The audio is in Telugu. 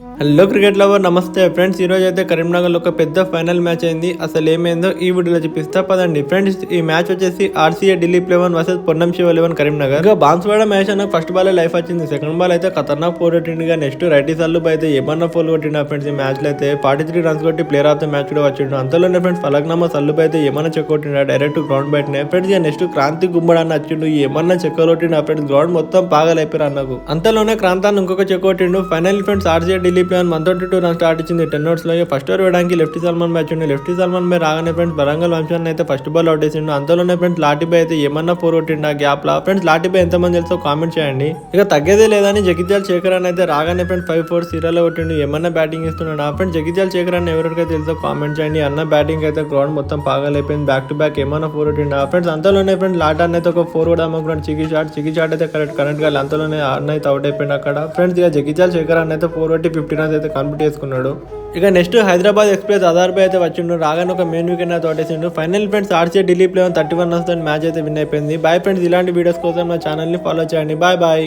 హలో క్రికెట్ లవర్, నమస్తే ఫ్రెండ్స్. ఈ రోజు అయితే కరీంనగర్ లో ఒక పెద్ద ఫైనల్ మ్యాచ్ అయింది. అసలు ఏమైందో ఈ వీడియోలో చూపిస్తా పదండి ఫ్రెండ్స్. ఈ మ్యాచ్ వచ్చేసి ఆర్సీఏ ఢిల్లీ ప్లేవన్ వర్సెస్ పొన్నం శివ 11 కరీంనగర్. ఇంకా బాన్స్వాడ మ్యాచ్ నాకు ఫస్ట్ బాల్ లైఫ్ వచ్చింది. సెకండ్ బాల్ అయితే ఖతర్నాక్ ఫోర్ కొట్టిండుగా. నెక్స్ట్ రైటీ సల్లుబ్ అయితే ఏమన్నా ఫోర్ కొట్టిండు ఫ్రెండ్స్. ఈ మ్యాచ్ లో అయితే 43 రన్స్ కొట్టి ప్లేయర్ ఆఫ్ ద మ్యాచ్ కూడా వచ్చిండు. అంతలోనే ఫ్రెండ్స్ ఫలక్నామా సల్లుబ్ అయితే ఏమన్నా చెక్ కొట్టిండు డైరెక్ట్ గ్రౌండ్ బయటనే ఫ్రెండ్స్. నెక్స్ట్ క్రాంతి గుమ్మడాన్ని వచ్చిండు, ఏమన్నా చెక్ కొట్టిండు ఫ్రెండ్స్. గ్రౌండ్ మొత్తం పాగలైపోయారు అన్నకు. అంతలోనే క్రాంతాన్ని ఇంకొక చెక్ కొట్టిండు. ఫైనల్ ఫ్రెండ్స్ ఆర్సీఏ ఢిల్లీ ప్లేవన్ 122 రన్ స్టార్ట్ ఇచ్చింది 10 ఓవర్స్ లో. ఫస్ట్ ఓవర్ వేయడానికి లెఫ్ట్ సల్మాన్ బ్యాచ్ ఉండే. లెఫ్ట్ సల్మాన్ బై రాగానే ఫ్రెండ్స్ వరంగల్ వంశాన్ని అయితే ఫస్ట్ బాల్ అవుట్ వేసిండు. అంతలోనే ఫ్రెండ్స్ లాఠీబై అయితే ఏమన్నా ఫోర్ కొట్టిండు ఆ గ్యాప్ లా. ఫ్రెండ్స్ లాఠీబై ఎంతమంది తెలుసో కామెంట్ చేయండి. ఇక తగ్గేదే లేదని జగిత్యాల శేఖర్ అని అయితే రాగానే ఫ్రెండ్స్ 5-4 సీరాలో కొట్టిండు. ఏమన్నా బ్యాటింగ్ ఇస్తున్నాడు ఫ్రెండ్స్. జగిత్యాల శేఖర్ అని ఎవరికైతే తెలుసో కామెంట్ చేయండి. అన్న బ్యాటింగ్ అయితే గ్రౌండ్ మొత్తం పాగలైపోయింది. బ్యాక్ టు బ్యాక్ ఏమన్నా ఫోర్ కొట్టిండు ఫ్రెండ్స్. అంతలోనే ఫ్రెండ్స్ లాటాన్ అయితే ఒక ఫోర్ కూడా అమ్ముకున్నాడు. చికి షాట్ అయితే కరెక్ట్ గా అంతలోనే అన్న అయితే అవుట్ అయిపోయింది అక్కడ ఫ్రెండ్స్. ఇక జగిత్యాల శేఖర్ అని అయితే 4 కొట్టి 50 రన్స్ అయితే కంప్లీట్ చేసుకున్నాడు. ఇక నెక్స్ట్ హైదరాబాద్ ఎక్స్ప్రెస్ అదార్బై అయితే వచ్చిండు. రాగానే ఒక మెయిన్ వికెట్ అయితే తోటేసిండు. ఫైనల్ ఫ్రెండ్స్ ఆర్సీఏ ఢిల్లీ ప్లేవన్ 31 రన్స్ తో మ్యాచ్ అయితే విన్ అయిపోయింది. Bye friends. ఇలాంటి వీడియోస్ కోసం నా ఛానల్ ని ఫాలో చేయండి. Bye bye.